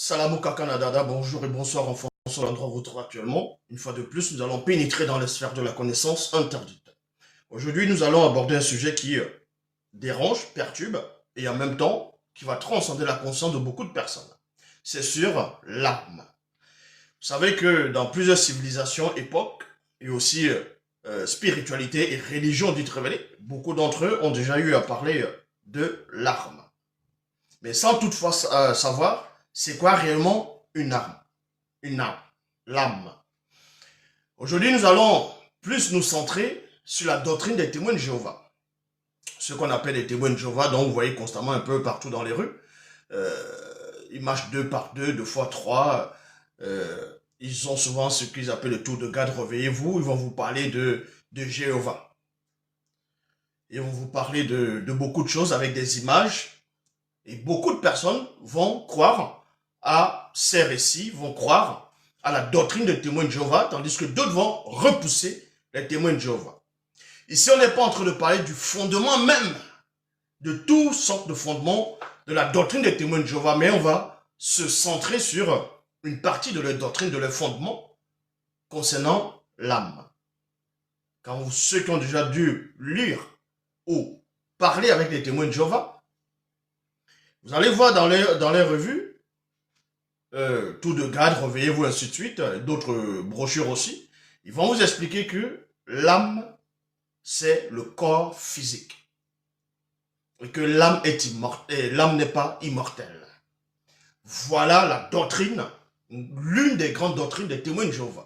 Salam Canada, bonjour et bonsoir en fonction de l'endroit où vous vous trouvez actuellement. Une fois de plus, nous allons pénétrer dans les sphères de la connaissance interdite. Aujourd'hui, nous allons aborder un sujet qui dérange, perturbe et en même temps qui va transcender la conscience de beaucoup de personnes. C'est sur l'âme. Vous savez que dans plusieurs civilisations, époques et aussi spiritualité et religion dites révélées, beaucoup d'entre eux ont déjà eu à parler de l'arme. Mais sans toutefois savoir c'est quoi réellement une arme. Une arme, l'âme. Aujourd'hui, nous allons plus nous centrer sur la doctrine des témoins de Jéhovah. Ce qu'on appelle les témoins de Jéhovah, dont vous voyez constamment un peu partout dans les rues. Ils marchent deux par deux, deux fois trois. Ils ont souvent ce qu'ils appellent le tour de garde, réveillez-vous. Ils vont vous parler de Jéhovah. Ils vont vous parler de beaucoup de choses avec des images. Et beaucoup de personnes vont croire à ces récits, vont croire à la doctrine des témoins de Jéhovah, tandis que d'autres vont repousser les témoins de Jéhovah. Ici, on n'est pas en train de parler du fondement même, de tout sorte de fondement de la doctrine des témoins de Jéhovah, mais on va se centrer sur une partie de leur doctrine, de leur fondement, concernant l'âme. Quand ceux qui ont déjà dû lire ou parler avec les témoins de Jéhovah, vous allez voir dans les revues, tout de garde, réveillez-vous, ainsi de suite, d'autres brochures aussi, ils vont vous expliquer que l'âme, c'est le corps physique. Et que l'âme est immortelle, l'âme n'est pas immortelle. Voilà la doctrine, l'une des grandes doctrines des témoins de Jéhovah.